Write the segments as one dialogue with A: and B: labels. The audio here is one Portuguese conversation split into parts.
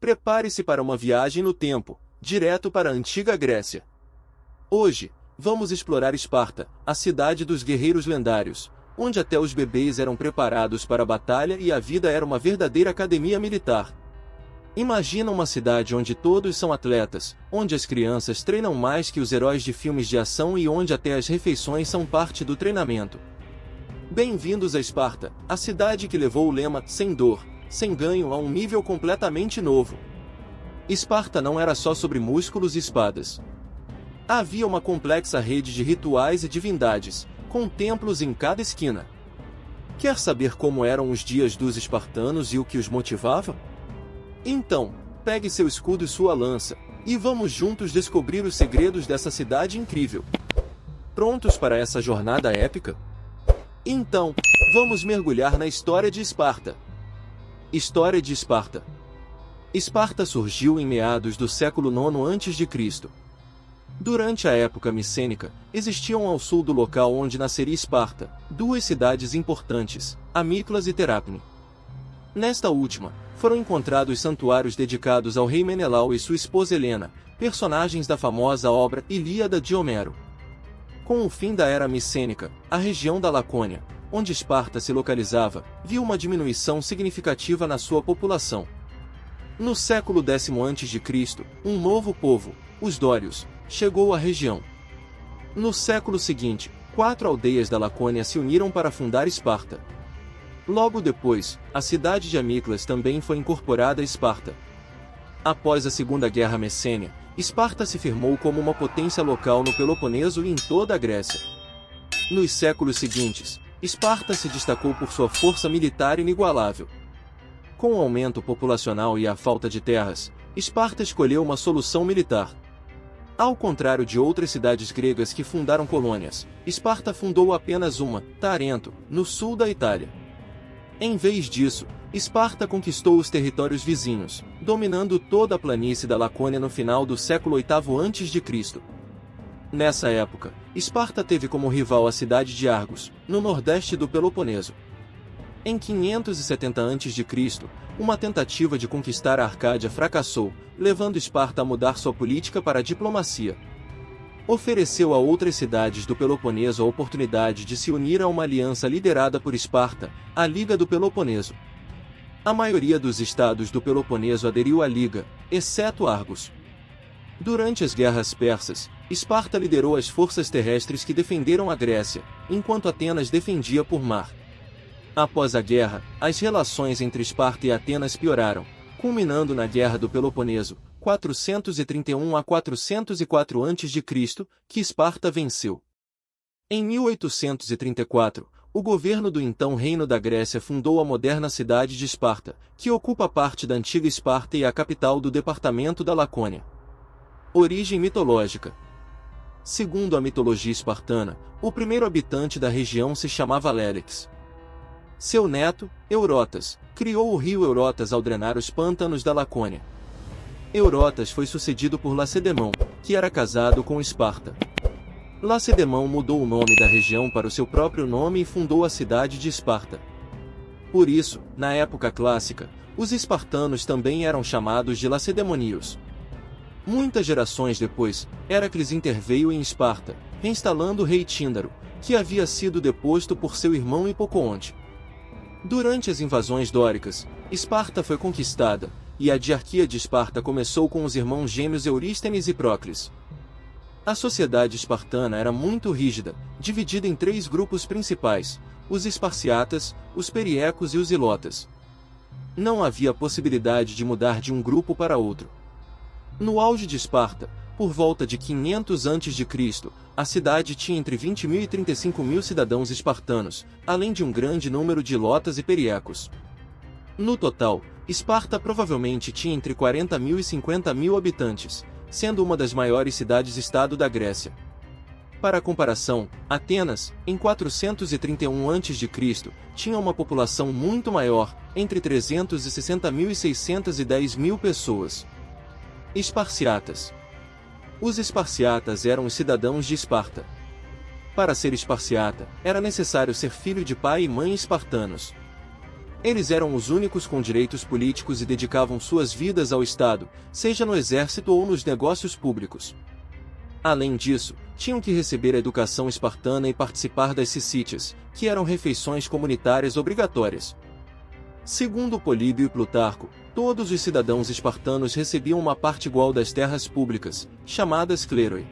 A: Prepare-se para uma viagem no tempo, direto para a antiga Grécia. Hoje, vamos explorar Esparta, a cidade dos guerreiros lendários, onde até os bebês eram preparados para a batalha e a vida era uma verdadeira academia militar. Imagina uma cidade onde todos são atletas, onde as crianças treinam mais que os heróis de filmes de ação e onde até as refeições são parte do treinamento. Bem-vindos a Esparta, a cidade que levou o lema "sem dor, sem ganho" a um nível completamente novo. Esparta não era só sobre músculos e espadas. Havia uma complexa rede de rituais e divindades, com templos em cada esquina. Quer saber como eram os dias dos espartanos e o que os motivava? Então, pegue seu escudo e sua lança, e vamos juntos descobrir os segredos dessa cidade incrível. Prontos para essa jornada épica? Então, vamos mergulhar na história de Esparta. História de Esparta. Esparta surgiu em meados do século IX a.C. Durante a época micênica, existiam ao sul do local onde nasceria Esparta, duas cidades importantes, Amíclas e Terápne. Nesta última, foram encontrados santuários dedicados ao rei Menelau e sua esposa Helena, personagens da famosa obra Ilíada de Homero. Com o fim da era micênica, a região da Lacônia, onde Esparta se localizava, viu uma diminuição significativa na sua população. No século X a.C., um novo povo, os Dórios, chegou à região. No século seguinte, 4 aldeias da Lacônia se uniram para fundar Esparta. Logo depois, a cidade de Amíclas também foi incorporada a Esparta. Após a Segunda Guerra Messênia, Esparta se firmou como uma potência local no Peloponeso e em toda a Grécia. Nos séculos seguintes, Esparta se destacou por sua força militar inigualável. Com o aumento populacional e a falta de terras, Esparta escolheu uma solução militar. Ao contrário de outras cidades gregas que fundaram colônias, Esparta fundou apenas uma, Tarento, no sul da Itália. Em vez disso, Esparta conquistou os territórios vizinhos, dominando toda a planície da Lacônia no final do século VIII a.C. Nessa época, Esparta teve como rival a cidade de Argos, no nordeste do Peloponeso. Em 570 a.C., uma tentativa de conquistar a Arcádia fracassou, levando Esparta a mudar sua política para a diplomacia. Ofereceu a outras cidades do Peloponeso a oportunidade de se unir a uma aliança liderada por Esparta, a Liga do Peloponeso. A maioria dos estados do Peloponeso aderiu à Liga, exceto Argos. Durante as guerras persas, Esparta liderou as forças terrestres que defenderam a Grécia, enquanto Atenas defendia por mar. Após a guerra, as relações entre Esparta e Atenas pioraram, culminando na Guerra do Peloponeso, 431 a 404 a.C., que Esparta venceu. Em 1834, o governo do então Reino da Grécia fundou a moderna cidade de Esparta, que ocupa parte da antiga Esparta e é a capital do departamento da Lacônia. Origem mitológica. Segundo a mitologia espartana, o primeiro habitante da região se chamava Lélix. Seu neto, Eurotas, criou o rio Eurotas ao drenar os pântanos da Lacônia. Eurotas foi sucedido por Lacedemão, que era casado com Esparta. Lacedemão mudou o nome da região para o seu próprio nome e fundou a cidade de Esparta. Por isso, na época clássica, os espartanos também eram chamados de lacedemonios. Muitas gerações depois, Heracles interveio em Esparta, reinstalando o rei Tíndaro, que havia sido deposto por seu irmão Hipocoonte. Durante as invasões dóricas, Esparta foi conquistada, e a diarquia de Esparta começou com os irmãos gêmeos Eurístenes e Procles. A sociedade espartana era muito rígida, dividida em 3 grupos principais, os esparciatas, os periecos e os ilotas. Não havia possibilidade de mudar de um grupo para outro. No auge de Esparta, por volta de 500 a.C., a cidade tinha entre 20.000 e 35.000 cidadãos espartanos, além de um grande número de ilotas e periecos. No total, Esparta provavelmente tinha entre 40.000 e 50.000 habitantes, sendo uma das maiores cidades-estado da Grécia. Para comparação, Atenas, em 431 a.C., tinha uma população muito maior, entre 360.000 e 610.000 pessoas. Esparciatas. Os esparciatas eram os cidadãos de Esparta. Para ser esparciata, era necessário ser filho de pai e mãe espartanos. Eles eram os únicos com direitos políticos e dedicavam suas vidas ao Estado, seja no exército ou nos negócios públicos. Além disso, tinham que receber a educação espartana e participar das cicítias, que eram refeições comunitárias obrigatórias. Segundo Políbio e Plutarco, todos os cidadãos espartanos recebiam uma parte igual das terras públicas, chamadas cleroi.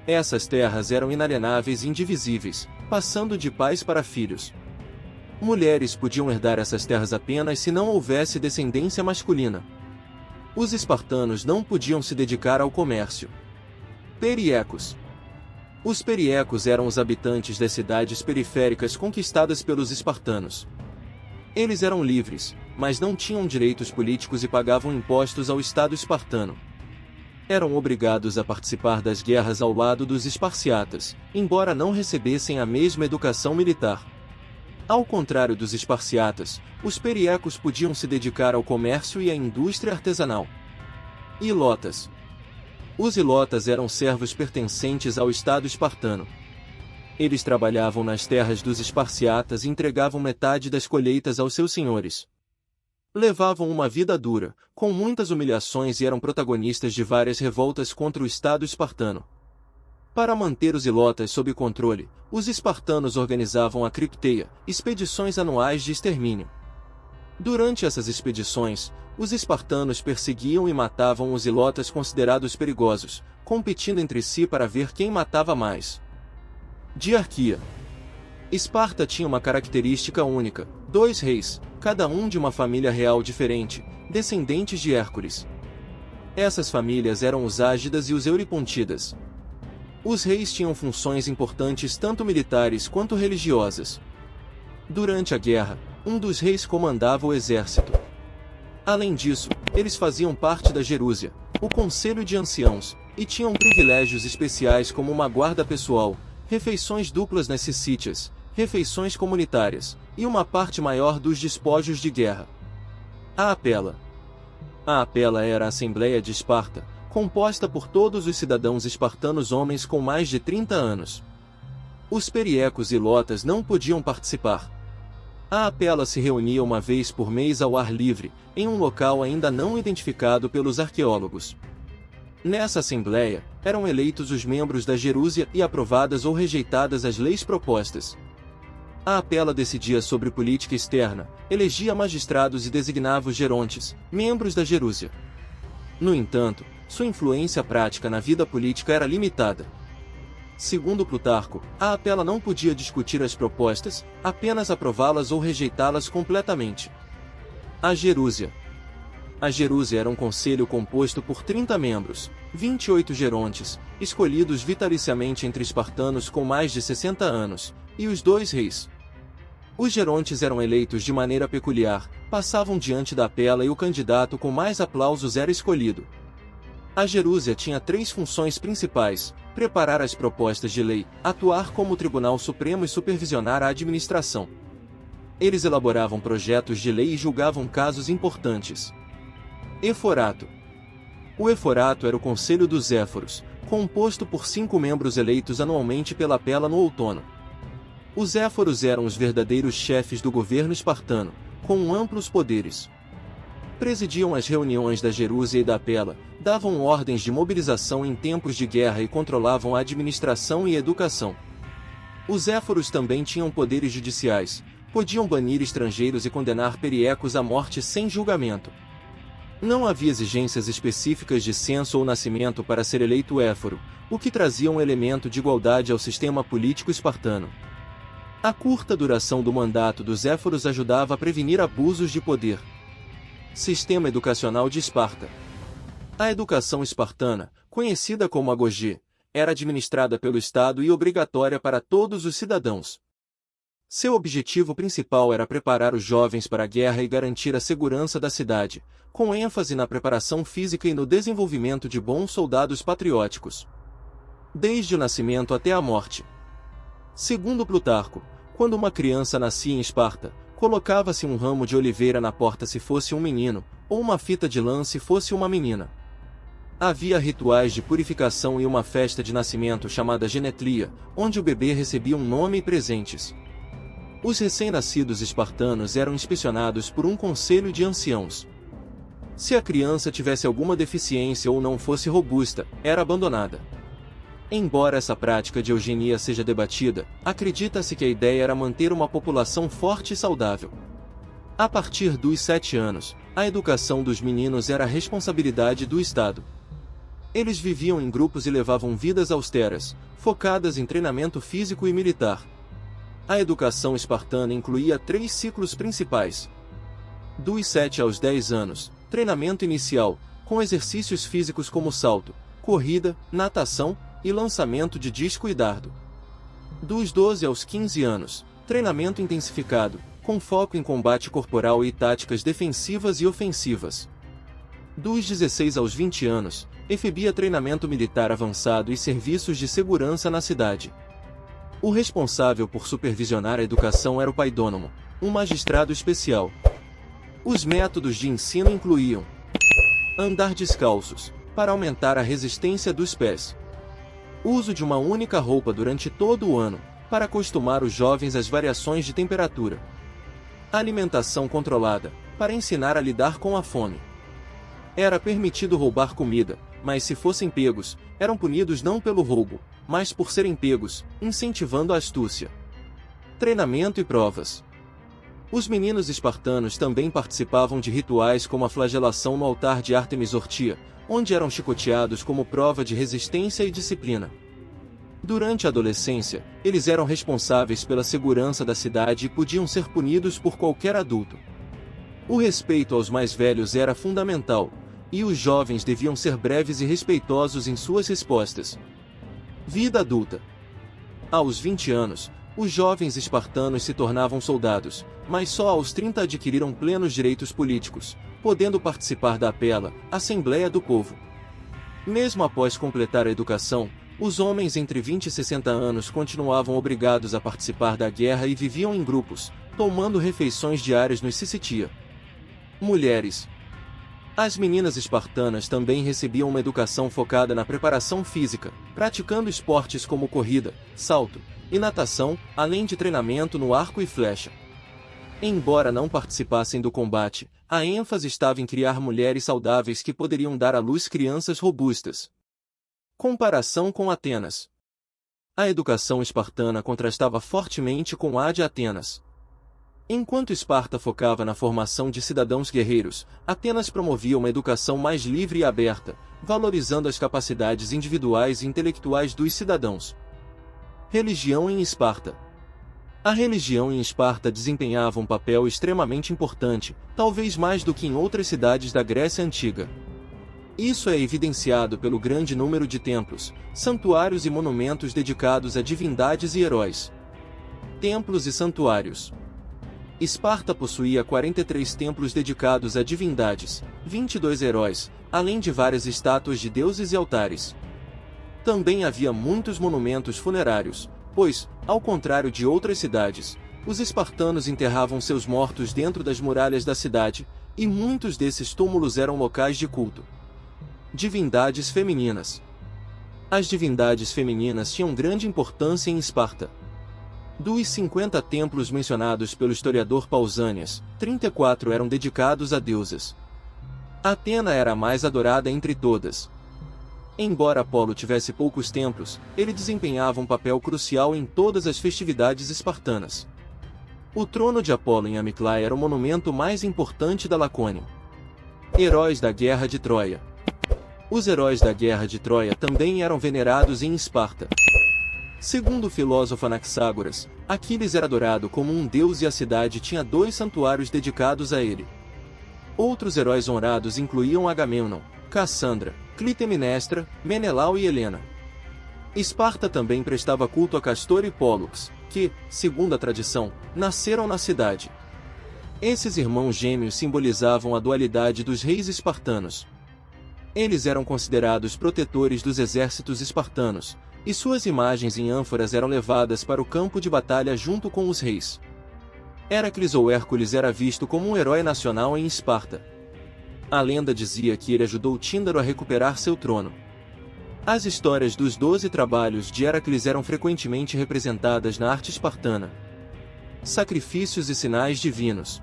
A: Essas terras eram inalienáveis e indivisíveis, passando de pais para filhos. Mulheres podiam herdar essas terras apenas se não houvesse descendência masculina. Os espartanos não podiam se dedicar ao comércio. Periecos. Os periecos eram os habitantes das cidades periféricas conquistadas pelos espartanos. Eles eram livres, mas não tinham direitos políticos e pagavam impostos ao Estado espartano. Eram obrigados a participar das guerras ao lado dos esparciatas, embora não recebessem a mesma educação militar. Ao contrário dos esparciatas, os periecos podiam se dedicar ao comércio e à indústria artesanal. Ilotas. Os ilotas eram servos pertencentes ao Estado espartano. Eles trabalhavam nas terras dos esparciatas e entregavam metade das colheitas aos seus senhores. Levavam uma vida dura, com muitas humilhações e eram protagonistas de várias revoltas contra o Estado espartano. Para manter os ilotas sob controle, os espartanos organizavam a cripteia, expedições anuais de extermínio. Durante essas expedições, os espartanos perseguiam e matavam os ilotas considerados perigosos, competindo entre si para ver quem matava mais. Diarquia. Esparta tinha uma característica única: 2 reis, cada um de uma família real diferente, descendentes de Hércules. Essas famílias eram os Ágidas e os Euripontidas. Os reis tinham funções importantes tanto militares quanto religiosas. Durante a guerra, um dos reis comandava o exército. Além disso, eles faziam parte da Gerúsia, o conselho de anciãos, e tinham privilégios especiais como uma guarda pessoal, refeições duplas nas cicítias, refeições comunitárias, e uma parte maior dos despojos de guerra. A Apela. A Apela era a Assembleia de Esparta, composta por todos os cidadãos espartanos homens com mais de 30 anos. Os periecos e ilotas não podiam participar. A Apela se reunia uma vez por mês ao ar livre, em um local ainda não identificado pelos arqueólogos. Nessa assembleia, eram eleitos os membros da Gerúsia e aprovadas ou rejeitadas as leis propostas. A Apela decidia sobre política externa, elegia magistrados e designava os gerontes, membros da Gerúsia. No entanto, sua influência prática na vida política era limitada. Segundo Plutarco, a Apela não podia discutir as propostas, apenas aprová-las ou rejeitá-las completamente. A Gerúsia. A Gerúsia era um conselho composto por 30 membros, 28 gerontes, escolhidos vitaliciamente entre espartanos com mais de 60 anos, e os 2 reis. Os gerontes eram eleitos de maneira peculiar, passavam diante da Apela e o candidato com mais aplausos era escolhido. A Gerúsia tinha 3 funções principais: preparar as propostas de lei, atuar como Tribunal Supremo e supervisionar a administração. Eles elaboravam projetos de lei e julgavam casos importantes. Eforato. O Eforato era o Conselho dos Éforos, composto por 5 membros eleitos anualmente pela Apela no outono. Os Éforos eram os verdadeiros chefes do governo espartano, com amplos poderes. Presidiam as reuniões da Gerúsia e da Apela, davam ordens de mobilização em tempos de guerra e controlavam a administração e educação. Os Éforos também tinham poderes judiciais, podiam banir estrangeiros e condenar periecos à morte sem julgamento. Não havia exigências específicas de censo ou nascimento para ser eleito éforo, o que trazia um elemento de igualdade ao sistema político espartano. A curta duração do mandato dos éforos ajudava a prevenir abusos de poder. Sistema educacional de Esparta. A educação espartana, conhecida como agogê, era administrada pelo Estado e obrigatória para todos os cidadãos. Seu objetivo principal era preparar os jovens para a guerra e garantir a segurança da cidade, com ênfase na preparação física e no desenvolvimento de bons soldados patrióticos. Desde o nascimento até a morte. Segundo Plutarco, quando uma criança nascia em Esparta, colocava-se um ramo de oliveira na porta se fosse um menino, ou uma fita de lã se fosse uma menina. Havia rituais de purificação e uma festa de nascimento chamada genetlia, onde o bebê recebia um nome e presentes. Os recém-nascidos espartanos eram inspecionados por um conselho de anciãos. Se a criança tivesse alguma deficiência ou não fosse robusta, era abandonada. Embora essa prática de eugenia seja debatida, acredita-se que a ideia era manter uma população forte e saudável. A partir dos 7 anos, a educação dos meninos era a responsabilidade do Estado. Eles viviam em grupos e levavam vidas austeras, focadas em treinamento físico e militar. A educação espartana incluía 3 ciclos principais. Dos 7 aos 10 anos, treinamento inicial, com exercícios físicos como salto, corrida, natação e lançamento de disco e dardo. Dos 12 aos 15 anos, treinamento intensificado, com foco em combate corporal e táticas defensivas e ofensivas. Dos 16 aos 20 anos, efebia treinamento militar avançado e serviços de segurança na cidade. O responsável por supervisionar a educação era o paidônomo, um magistrado especial. Os métodos de ensino incluíam andar descalços, para aumentar a resistência dos pés. Uso de uma única roupa durante todo o ano, para acostumar os jovens às variações de temperatura. Alimentação controlada, para ensinar a lidar com a fome. Era permitido roubar comida, mas se fossem pegos, eram punidos não pelo roubo, mas por serem pegos, incentivando a astúcia. Treinamento e provas. Os meninos espartanos também participavam de rituais como a flagelação no altar de Ártemis Ortia, onde eram chicoteados como prova de resistência e disciplina. Durante a adolescência, eles eram responsáveis pela segurança da cidade e podiam ser punidos por qualquer adulto. O respeito aos mais velhos era fundamental, e os jovens deviam ser breves e respeitosos em suas respostas. Vida adulta. Aos 20 anos, os jovens espartanos se tornavam soldados, mas só aos 30 adquiriram plenos direitos políticos, podendo participar da Apela, Assembleia do Povo. Mesmo após completar a educação, os homens entre 20 e 60 anos continuavam obrigados a participar da guerra e viviam em grupos, tomando refeições diárias nos Syssitia. Mulheres. As meninas espartanas também recebiam uma educação focada na preparação física, praticando esportes como corrida, salto e natação, além de treinamento no arco e flecha. Embora não participassem do combate, a ênfase estava em criar mulheres saudáveis que poderiam dar à luz crianças robustas. Comparação com Atenas. A educação espartana contrastava fortemente com a de Atenas. Enquanto Esparta focava na formação de cidadãos guerreiros, Atenas promovia uma educação mais livre e aberta, valorizando as capacidades individuais e intelectuais dos cidadãos. Religião em Esparta. A religião em Esparta desempenhava um papel extremamente importante, talvez mais do que em outras cidades da Grécia Antiga. Isso é evidenciado pelo grande número de templos, santuários e monumentos dedicados a divindades e heróis. Templos e santuários. Esparta possuía 43 templos dedicados a divindades, 22 heróis, além de várias estátuas de deuses e altares. Também havia muitos monumentos funerários, pois, ao contrário de outras cidades, os espartanos enterravam seus mortos dentro das muralhas da cidade, e muitos desses túmulos eram locais de culto. Divindades femininas. As divindades femininas tinham grande importância em Esparta. Dos 50 templos mencionados pelo historiador Pausanias, 34 eram dedicados a deusas. Atena era a mais adorada entre todas. Embora Apolo tivesse poucos templos, ele desempenhava um papel crucial em todas as festividades espartanas. O trono de Apolo em Amiclá era o monumento mais importante da Lacônia. Heróis da Guerra de Troia. Os heróis da Guerra de Troia também eram venerados em Esparta. Segundo o filósofo Anaxágoras, Aquiles era adorado como um deus e a cidade tinha 2 santuários dedicados a ele. Outros heróis honrados incluíam Agamemnon, Cassandra, Clitemnestra, Menelau e Helena. Esparta também prestava culto a Castor e Pólux, que, segundo a tradição, nasceram na cidade. Esses irmãos gêmeos simbolizavam a dualidade dos reis espartanos. Eles eram considerados protetores dos exércitos espartanos, e suas imagens em ânforas eram levadas para o campo de batalha junto com os reis. Heracles ou Hércules era visto como um herói nacional em Esparta. A lenda dizia que ele ajudou Tíndaro a recuperar seu trono. As histórias dos 12 trabalhos de Heracles eram frequentemente representadas na arte espartana. Sacrifícios e sinais divinos.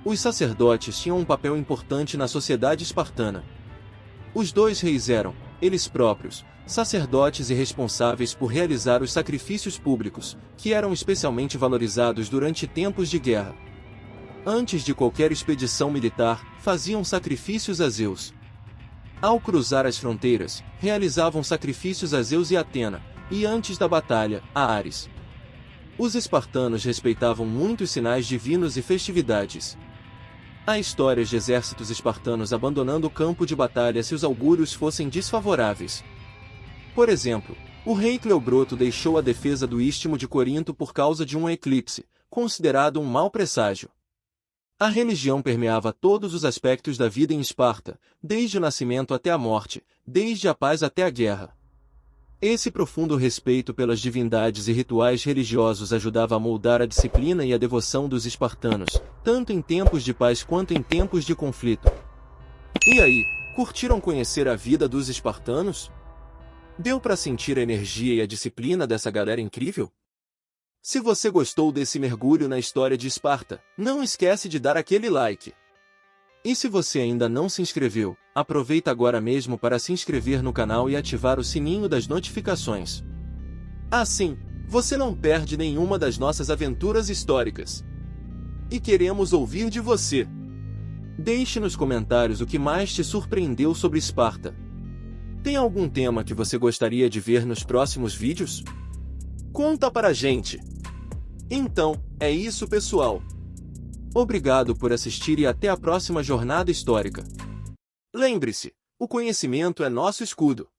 A: Os sacerdotes tinham um papel importante na sociedade espartana. Os dois reis eram, eles próprios, sacerdotes e responsáveis por realizar os sacrifícios públicos, que eram especialmente valorizados durante tempos de guerra. Antes de qualquer expedição militar, faziam sacrifícios a Zeus. Ao cruzar as fronteiras, realizavam sacrifícios a Zeus e Atena, e antes da batalha, a Ares. Os espartanos respeitavam muito os sinais divinos e festividades. Há histórias de exércitos espartanos abandonando o campo de batalha se os augúrios fossem desfavoráveis. Por exemplo, o rei Cleobroto deixou a defesa do istmo de Corinto por causa de um eclipse, considerado um mau presságio. A religião permeava todos os aspectos da vida em Esparta, desde o nascimento até a morte, desde a paz até a guerra. Esse profundo respeito pelas divindades e rituais religiosos ajudava a moldar a disciplina e a devoção dos espartanos, tanto em tempos de paz quanto em tempos de conflito. E aí, curtiram conhecer a vida dos espartanos? Deu para sentir a energia e a disciplina dessa galera incrível? Se você gostou desse mergulho na história de Esparta, não esquece de dar aquele like. E se você ainda não se inscreveu, aproveita agora mesmo para se inscrever no canal e ativar o sininho das notificações. Assim, você não perde nenhuma das nossas aventuras históricas. E queremos ouvir de você. Deixe nos comentários o que mais te surpreendeu sobre Esparta. Tem algum tema que você gostaria de ver nos próximos vídeos? Conta pra gente! Então, é isso, pessoal. Obrigado por assistir e até a próxima jornada histórica. Lembre-se, o conhecimento é nosso escudo.